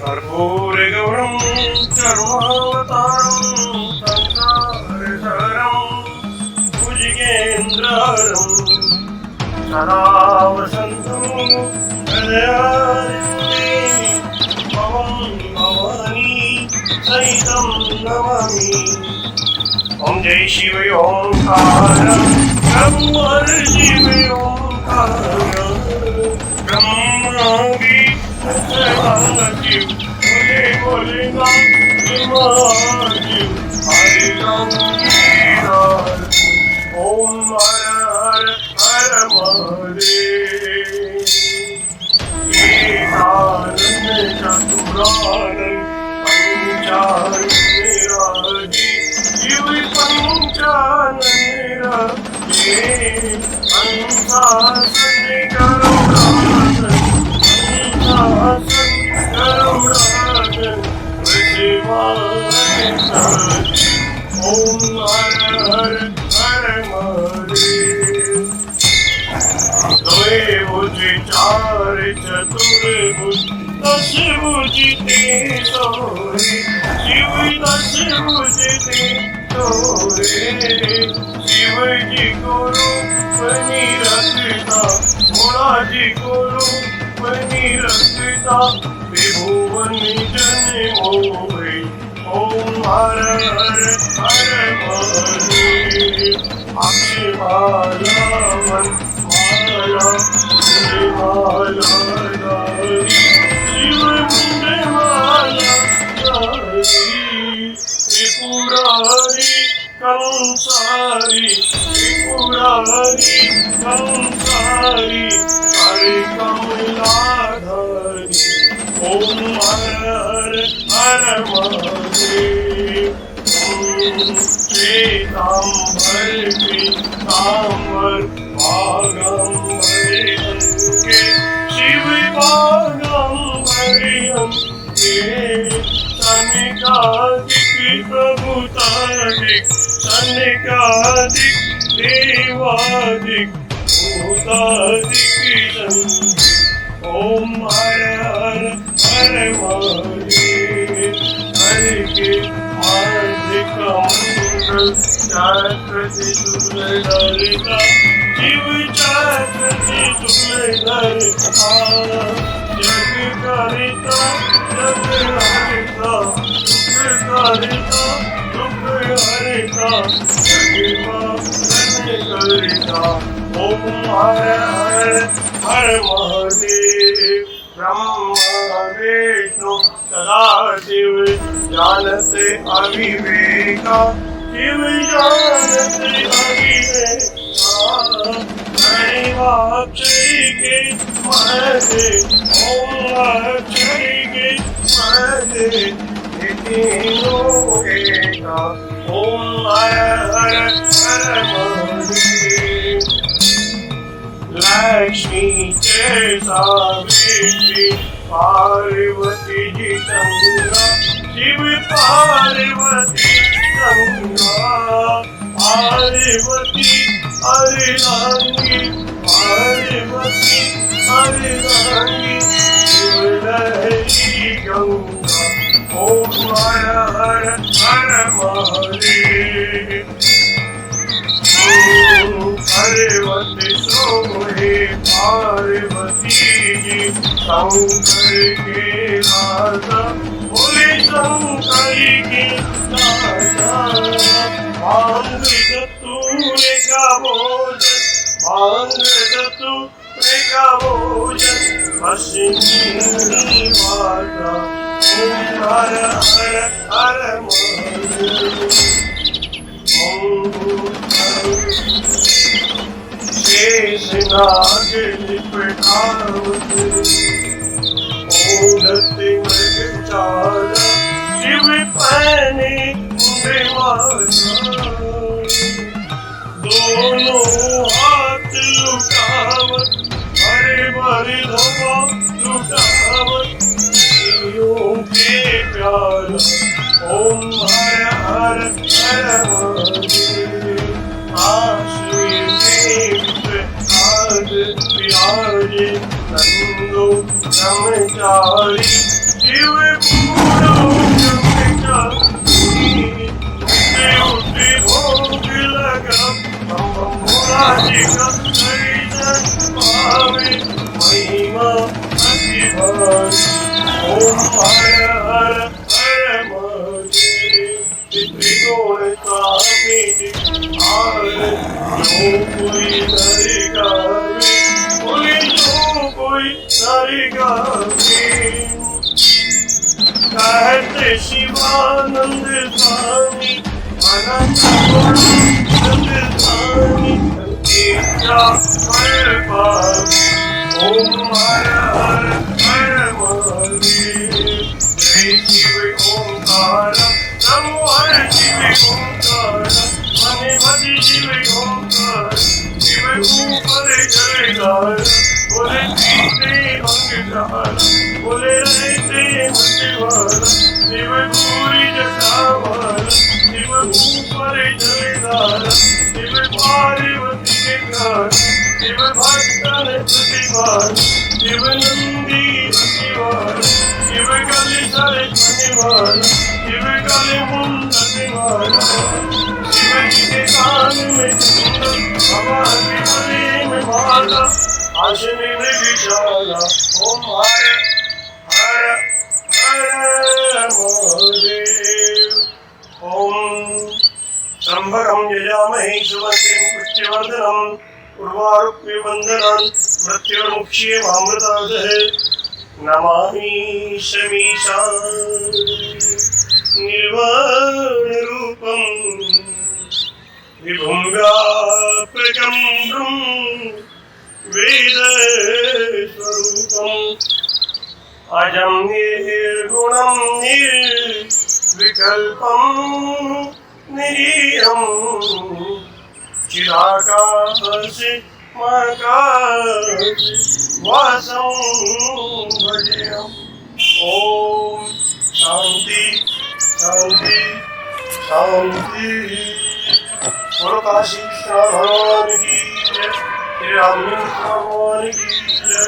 कर्पूरगौरं सर्वावतारं संसारसारं भुजगेन्द्रहरं सदा वसन्तं हृदयारण्ये भवं भवानी सहितं नमामि। ॐ जय शिव ओंकार ब्रह्म शिव ओंकार ब्रह्मांगी सदाशिव बोले बोले महादेव हरे राम ओम हर हर हर महादेव। एकानंद चतुरानंद पंचानंदराजी शिव पंचानंदराजी अंशासन करुणासन अंशासन करुणासन ओम हर हर हर महादेव। द्वे भुज चार चतुर्भुज दश भुज ते सोरे शिव दश भुज ते सोरे शिव जी गुरु बनी रखता भोला जी गुरु बनी रखता त्रिभुवन जन मोहे ओम हर हर हर महादेव। अक्षमाला मन माला माला दारी शिव मुंडे माला दारी त्रिपुरारी कंसारी त्रिपुरारी कंसारी हरे कमलाधारी ओम हर हर हर महादेव। श्वेतांबर पीतांबर भागंबर अंके शिव भागंबर अंके सनिकादिक प्रभुतादिक सनिकादिक देवादिक भूतादिक ओम हर हर हर महादेव। हरि के हार्दिक मंगल चाक्रति सुरधरिता शिव चाक्रति सुरधरिता जग करिता जग हरिता दुख करिता दुख हरिता जग करिता ओम हर हर हर महादेव। ब्रह्मा विष्णु सदाशिव जानते अविवेका शिव जानते अविवेका अक्षय के महदे ओम अक्षय के महदे तीनों एका ओम हर हर हर महादेव। लक्ष्मी के सावित्री पार्वती जी गंगा शिव पार्वती गंगा पार्वती हरिरांगी पार्वती हरिरांगी शिवलहरी गंगा ओम हर हर हर महादेव। पार्वती सोहे पार्वती जी शंकर के राजा बोले शंकर के राजा मांग जतूरे का भोजन मांग जतूरे का भोजन पश्चिमी माता ओम हर हर हर महादेव। शेषनाग लिपटावत ओढ़ते मृगचारा शिव पहने मुंडे माता, दोनों हाथ लुटावत हरे भरे धोबा लुटावत जीवों के प्यार। ओम हर हर हर महादेव। आश्रय देव आज विराजे नंदो ब्रह्मचारी शिव पूरो ब्रह्मचारी। उठे भोग लगा हम भोला जी का दर्शन पावे महिमा अति भारी। ओम हर हर हर महादेव। त्रिगुण स्वामी आर जो कोई नर गावे, कोई जो कोई नर गावे। कहते शिवानंद स्वामी अनंत गुणानंद स्वामी इच्छा फल पावे। ओम हर हर हर महादेव। जय शिव ओंकार नमो हर शिव ओंकार मने भज शिव ओंकार। शिव ऊपर जलधार बोले पीते अंगधार, बोले रहते मतवाला शिव पूरी जटावाला। शिव ऊपर जलधार शिव पार्वती के प्यार, शिव भक्तन प्रतिभार शिव नंदी प्रतिवार। शिव गले सरे मनिवार शिव गले मुंडन वाला। शिव जी के कान में कुंडल हमारे गले में माला आशनी में विशाला। ओम हर हर हर महादेव। ओम त्र्यंबकं यजामहे सुगन्धिं पुष्टिवर्धनम् उर्वारुकमिबन्धनान् मृत्युर्मुक्षीयमामृतात्। नमामि शमीशान् निर्वाणरूपं विभुं व्यापकं वेदस्वरूपम् अजं निर्गुणं निर्विकल्पं निरीहं चिदाकाशे वासं भजेयम्। ओम शांति शांति शांति। बोलो काशी विश्वनाथ भगवान की जय, श्री रामकृष्ण भगवान की जय।